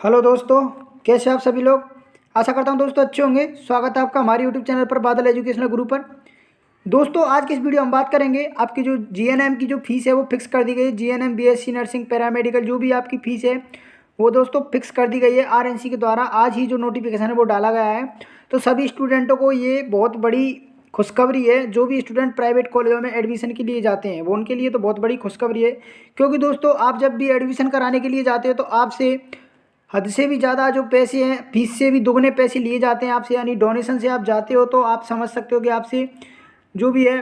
Hello दोस्तों, कैसे आप सभी लोग। आशा करता हूँ दोस्तों अच्छे होंगे। स्वागत है आपका हमारे यूट्यूब चैनल पर बादल एजुकेशनल गुरु पर। दोस्तों आज की इस वीडियो हम बात करेंगे आपकी जो जीएनएम की जो फीस है वो फिक्स कर दी गई है। जीएनएम बीएससी नर्सिंग पैरामेडिकल जो भी आपकी फ़ीस है वो दोस्तों फिक्स कर दी गई है आरएनसी के द्वारा। आज ही जो नोटिफिकेशन है वो डाला गया है। तो सभी स्टूडेंटों को ये बहुत बड़ी खुशखबरी है। जो भी स्टूडेंट प्राइवेट कॉलेजों में एडमिशन के लिए जाते हैं वो उनके लिए तो बहुत बड़ी खुशखबरी है। क्योंकि दोस्तों आप जब भी एडमिशन कराने के लिए जाते हो तो आपसे हद से भी ज़्यादा जो पैसे हैं, फीस से भी दुगने पैसे लिए जाते हैं आपसे, यानी डोनेशन से आप जाते हो तो आप समझ सकते हो कि आपसे जो भी है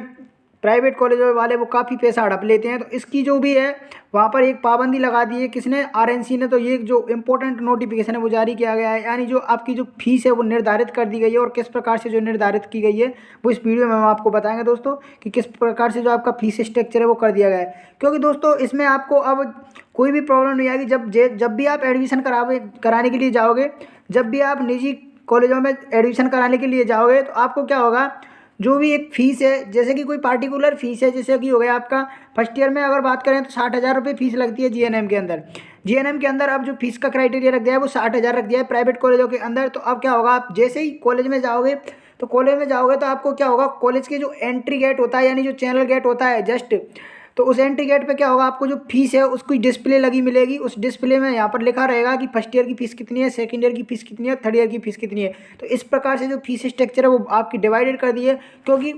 प्राइवेट कॉलेज वाले वो काफ़ी पैसा हड़प लेते हैं। तो इसकी जो भी है वहाँ पर एक पाबंदी लगा दी है। किसने? आरएनसी ने। तो ये जो इम्पोर्टेंट नोटिफिकेशन है वो जारी किया गया है, यानी जो आपकी जो फीस है वो निर्धारित कर दी गई है। और किस प्रकार से जो निर्धारित की गई है वो इस वीडियो में हम आपको बताएंगे दोस्तों कि किस प्रकार से जो आपका फीस स्ट्रक्चर है वो कर दिया गया है। क्योंकि दोस्तों इसमें आपको अब कोई भी प्रॉब्लम नहीं आएगी। जब भी आप एडमिशन कराने के लिए जाओगे, जब भी आप निजी कॉलेजों में एडमिशन कराने के लिए जाओगे तो आपको क्या होगा, जो भी एक फ़ीस है, जैसे कि कोई पार्टिकुलर फ़ीस है, जैसे कि हो गया आपका फर्स्ट ईयर में अगर बात करें तो 60,000 रुपये फ़ीस लगती है जीएनएम के अंदर। जीएनएम के अंदर अब जो फीस का क्राइटेरिया रख दिया है वो 60,000 रख दिया है प्राइवेट कॉलेजों के अंदर। तो अब क्या होगा, आप जैसे ही कॉलेज में जाओगे तो आपको क्या होगा, कॉलेज के जो एंट्री गेट होता है यानी जो चैनल गेट होता है जस्ट, तो उस एंट्री गेट पे क्या होगा, आपको जो फीस है उसकी डिस्प्ले लगी मिलेगी। उस डिस्प्ले में यहाँ पर लिखा रहेगा कि फर्स्ट ईयर की फ़ीस कितनी है, सेकंड ईयर की फ़ीस कितनी है, थर्ड ईयर की फ़ीस कितनी है। तो इस प्रकार से जो फीस स्ट्रक्चर है वो आपकी डिवाइडेड कर दी है। क्योंकि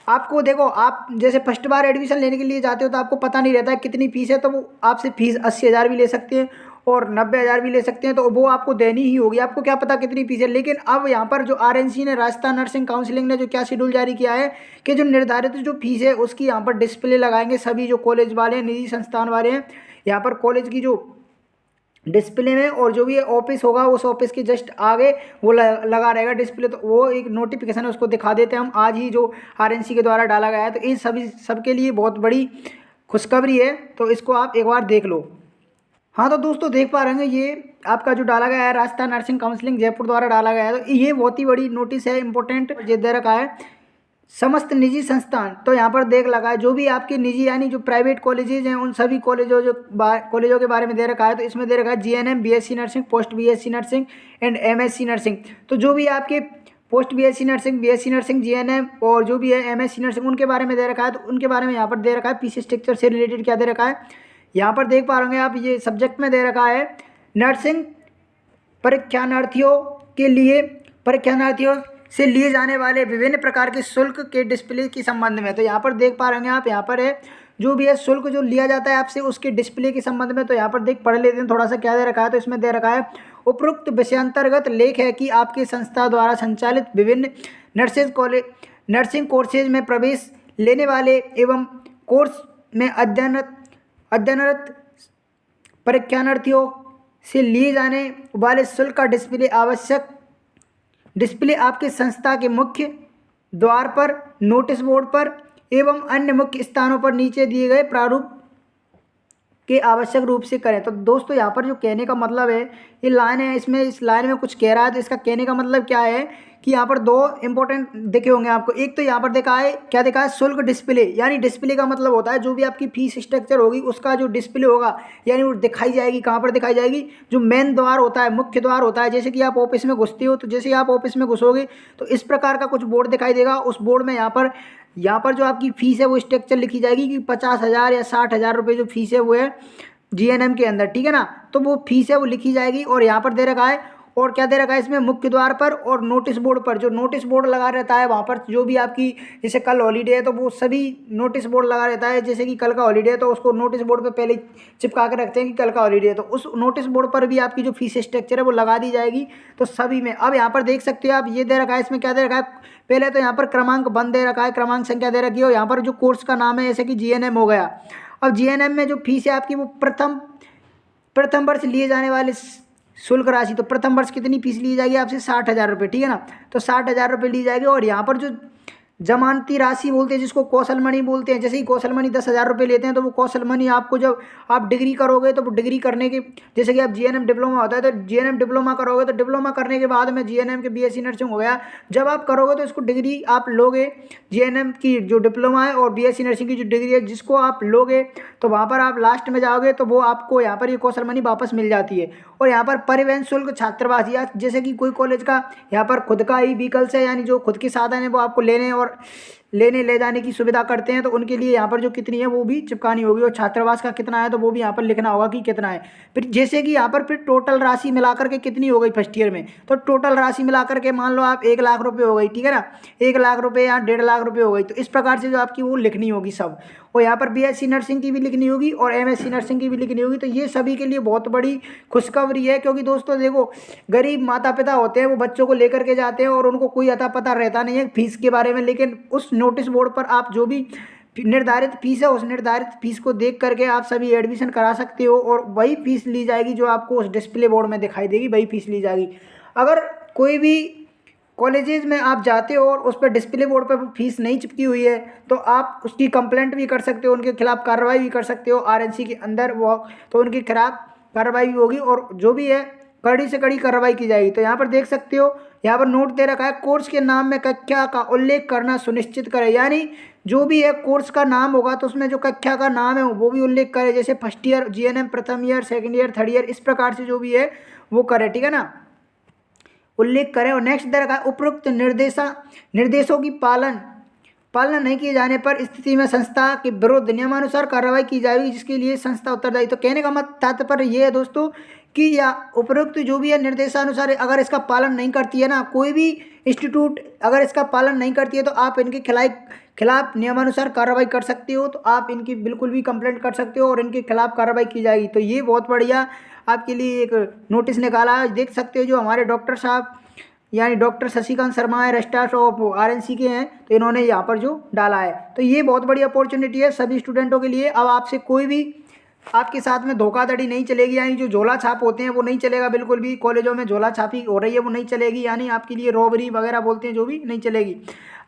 आपको देखो, आप जैसे फर्स्ट बार एडमिशन लेने के लिए जाते हो तो आपको पता नहीं रहता है कितनी फ़ीस है। तो वो आपसे फ़ीस 80,000 भी ले सकते हैं और 90,000 भी ले सकते हैं, तो वो आपको देनी ही होगी। आपको क्या पता कितनी फीस है। लेकिन अब यहाँ पर जो आरएनसी ने, राजस्थान नर्सिंग काउंसिलिंग ने जो क्या शेड्यूल जारी किया है कि जो निर्धारित जो फीस है उसकी यहाँ पर डिस्प्ले लगाएंगे सभी जो कॉलेज वाले हैं, निजी संस्थान वाले हैं। यहाँ पर कॉलेज की जो डिस्प्ले में, और जो भी ऑफिस होगा उस ऑफिस के जस्ट आगे वो लगा रहेगा डिस्प्ले। तो वो एक नोटिफिकेशन है, उसको दिखा देते हैं हम आज ही, जो आरएनसी के द्वारा डाला गया है। तो इन सभी सबके लिए बहुत बड़ी खुशखबरी है। तो इसको आप एक बार देख लो। हाँ तो दोस्तों देख पा रहे हैं, ये आपका जो डाला गया है राजस्थान नर्सिंग काउंसिलिंग जयपुर द्वारा डाला गया है। तो ये बहुत ही बड़ी नोटिस है, इंपॉर्टेंट ये दे रखा है। समस्त निजी संस्थान, तो यहाँ पर देख लगा है जो भी आपके निजी यानी जो प्राइवेट कॉलेजेज हैं उन सभी कॉलेजों के बारे में दे रखा है। तो इसमें दे रखा है GNM BSc nursing, post BSc nursing and MSc nursing. तो जो भी आपके post BSc nursing, BSc nursing, GNM और जो भी है एमएससी नर्सिंग उनके बारे में दे रखा है। तो उनके बारे में यहाँ पर दे रखा है फीस स्ट्रक्चर से रिलेटेड क्या दे रखा है। यहाँ पर देख पा रहे आप, ये सब्जेक्ट में दे रखा है नर्सिंग परीक्षार्थियों के लिए, परीक्षार्थियों से लिए जाने वाले विभिन्न प्रकार के शुल्क के डिस्प्ले के संबंध में। तो यहाँ पर देख पा रहे हैं आप, यहाँ पर है जो भी है शुल्क जो लिया जाता है आपसे उसके डिस्प्ले के संबंध में। तो यहाँ पर देख पढ़ लेते हैं थोड़ा सा क्या दे रखा है। तो इसमें दे रखा है उपरोक्त विषयांतर्गत लेख है कि आपकी संस्था द्वारा संचालित विभिन्न नर्सिंग कोर्सेज में प्रवेश लेने वाले एवं कोर्स में अध्ययनरत परीक्षार्थियों से लिए जाने वाले शुल्क का डिस्प्ले आपके संस्था के मुख्य द्वार पर, नोटिस बोर्ड पर एवं अन्य मुख्य स्थानों पर नीचे दिए गए प्रारूप के आवश्यक रूप से करें। तो दोस्तों यहाँ पर जो कहने का मतलब है, ये लाइन है, इसमें इस लाइन में कुछ कह रहा है। तो इसका कहने का मतलब क्या है कि यहाँ पर दो इंपॉर्टेंट दिखे होंगे आपको। एक तो यहाँ पर देखा है, क्या देखा है, शुल्क डिस्प्ले, यानी डिस्प्ले का मतलब होता है जो भी आपकी फीस स्ट्रक्चर होगी उसका जो डिस्प्ले होगा, यानी वो दिखाई जाएगी। कहाँ पर दिखाई जाएगी? जो मेन द्वार होता है, मुख्य द्वार होता है। जैसे कि आप ऑफिस में घुसते हो, तो जैसे ही आप ऑफिस में घुसोगे तो इस प्रकार का कुछ बोर्ड दिखाई देगा। उस बोर्ड में यहाँ पर जो आपकी फ़ीस है वो स्ट्रक्चर लिखी जाएगी कि 50,000 या 60,000 रुपये जो फीस है वो है जीएनएम के अंदर, ठीक है ना। तो वो फीस है वो लिखी जाएगी। और यहाँ पर दे रखा है, और क्या दे रखा है इसमें, मुख्य द्वार पर और नोटिस बोर्ड पर। जो नोटिस बोर्ड लगा रहता है वहाँ पर जो भी आपकी, जैसे कल हॉलीडे है तो वो सभी नोटिस बोर्ड लगा रहता है। जैसे कि कल का हॉलीडे है तो उसको नोटिस बोर्ड पे पहले चिपका के रखते हैं कि कल का हॉलीडे है। तो उस नोटिस बोर्ड पर भी आपकी जो फीस स्ट्रक्चर है वो लगा दी जाएगी। तो सभी में अब यहाँ पर देख सकते हो आप, ये दे रखा है, इसमें क्या दे रखा है, पहले तो यहाँ पर क्रमांक 1 दे रखा है, क्रमांक संख्या दे रखी है, और यहाँ पर जो कोर्स का नाम है जैसे कि जीएनएम हो गया। अब जीएनएम में जो फीस है आपकी वो प्रथम वर्ष लिए जाने वाले शुल्क राशि, तो प्रथम वर्ष कितनी फीस ली जाएगी आपसे, 60,000 रुपये, ठीक है ना। तो 60,000 रुपये ली जाएगी। और यहाँ पर जो जमानती राशि बोलते हैं, जिसको कौशल मणि बोलते हैं। जैसे ही कौशल मणि 10,000 रुपये लेते हैं, तो वो कौशल मणि आपको जब आप डिग्री करोगे तो वो डिग्री करने के, जैसे कि आप जीएनएम डिप्लोमा होता है तो जीएनएम डिप्लोमा करोगे, तो डिप्लोमा करने के बाद में जीएनएम के बीएससी नर्सिंग हो गया, जब आप करोगे तो इसको डिग्री आप लोगे, जीएनएम की जो डिप्लोमा है और बीएससी नर्सिंग की जो डिग्री है जिसको आप लोगे, तो वहाँ पर आप लास्ट में जाओगे तो वो आपको यहाँ पर ये कौशल मणि वापस मिल जाती है। और यहाँ पर परिवहन शुल्क, छात्रावास, या जैसे कि कोई कॉलेज का यहाँ पर खुद का ही व्हीकल्स है, यानी जो खुद के साधन है वो आपको लेने ले जाने की सुविधा करते हैं, तो उनके लिए यहाँ पर जो कितनी है वो भी चिपकानी होगी। और छात्रावास का कितना है तो वो भी यहाँ पर लिखना होगा कि कितना है। फिर जैसे कि यहाँ पर फिर टोटल राशि मिलाकर के कितनी हो गई फर्स्ट ईयर में, तो टोटल राशि मिलाकर के मान लो आप 1 लाख रुपये हो गई, ठीक है ना, 1 लाख रुपये या 1.5 लाख रुपये हो गई। तो इस प्रकार से जो आपकी वो लिखनी होगी सब। और यहाँ पर बीएससी नर्सिंग की भी लिखनी होगी और एमएससी नर्सिंग की भी लिखनी होगी। तो ये सभी के लिए बहुत बड़ी खुशखबरी है, क्योंकि दोस्तों देखो, गरीब माता पिता होते हैं, वो बच्चों को लेकर के जाते हैं और उनको कोई अता पता रहता नहीं है फीस के बारे में, लेकिन उस नोटिस बोर्ड पर आप जो भी निर्धारित फीस है उस निर्धारित फीस को देख करके आप सभी एडमिशन करा सकते हो, और वही फीस ली जाएगी जो आपको उस डिस्प्ले बोर्ड में दिखाई देगी, वही फीस ली जाएगी। अगर कोई भी कॉलेजेस में आप जाते हो और उस पर डिस्प्ले बोर्ड पर फीस नहीं चिपकी हुई है, तो आप उसकी कंप्लेंट भी कर सकते हो, उनके खिलाफ कार्रवाई भी कर सकते हो आरएनसी के अंदर, वो तो उनके खिलाफ कार्रवाई भी होगी और जो भी है कड़ी से कड़ी कार्रवाई की जाएगी। तो यहाँ पर देख सकते हो, यहाँ पर नोट दे रखा है, कोर्स के नाम में कक्षा का उल्लेख करना सुनिश्चित करें, यानी जो भी है कोर्स का नाम होगा तो उसमें जो कक्षा का नाम है वो भी उल्लेख करे, जैसे फर्स्ट ईयर जीएनएम, प्रथम year, second year, third year, इस प्रकार से जो भी है वो करे, ठीक है ना, उल्लेख करें। और नेक्स्ट दे रखा है, उपरोक्त निर्देशों की पालना नहीं किए जाने पर स्थिति में संस्था के विरुद्ध नियमानुसार कार्रवाई की जाएगी, जिसके लिए संस्था उत्तरदायी। तो कहने का मत तात्पर्य ये है दोस्तों कि या उपरोक्त जो भी है निर्देशानुसार अगर इसका पालन नहीं करती है ना, कोई भी इंस्टीट्यूट अगर इसका पालन नहीं करती है, तो आप इनके खिलाफ नियमानुसार कार्रवाई कर सकते हो। तो आप इनकी बिल्कुल भी कंप्लेंट कर सकते हो और इनके खिलाफ कार्रवाई की जाएगी। तो ये बहुत बढ़िया आपके लिए एक नोटिस निकाला है। देख सकते हो जो हमारे डॉक्टर साहब यानी डॉक्टर शशिकांत शर्मा है, रजिस्ट्रार ऑफ आरएनसी के हैं, तो इन्होंने यहाँ पर जो डाला है, तो ये बहुत बड़ी अपॉर्चुनिटी है सभी स्टूडेंटों के लिए। अब आपसे कोई भी आपके साथ में धोखाधड़ी नहीं चलेगी, यानी जो झोला छाप होते हैं वो नहीं चलेगा, बिल्कुल भी कॉलेजों में झोला छापी हो रही है वो नहीं चलेगी, यानी आपके लिए रॉबरी वगैरह बोलते हैं जो भी नहीं चलेगी,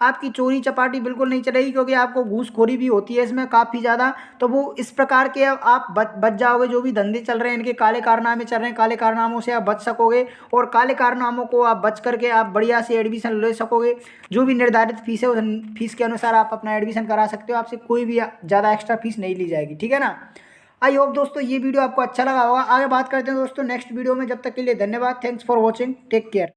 आपकी चोरी चपाटी बिल्कुल नहीं चलेगी, क्योंकि आपको घूसखोरी भी होती है इसमें काफ़ी ज़्यादा। तो वो इस प्रकार के आप बच जाओगे, जो भी धंधे चल रहे हैं इनके काले कारनामे चल रहे हैं, काले कारनामों से आप बच सकोगे और काले कारनामों को आप बच करके आप बढ़िया से एडमिशन ले सकोगे। जो भी निर्धारित फीस है उस फीस के अनुसार आप अपना एडमिशन करा सकते हो, आपसे कोई भी ज़्यादा एक्स्ट्रा फीस नहीं ली जाएगी, ठीक है ना। आई होप दोस्तों ये वीडियो आपको अच्छा लगा होगा। आगे बात करते हैं दोस्तों नेक्स्ट वीडियो में, जब तक के लिए धन्यवाद, thanks for watching, take care.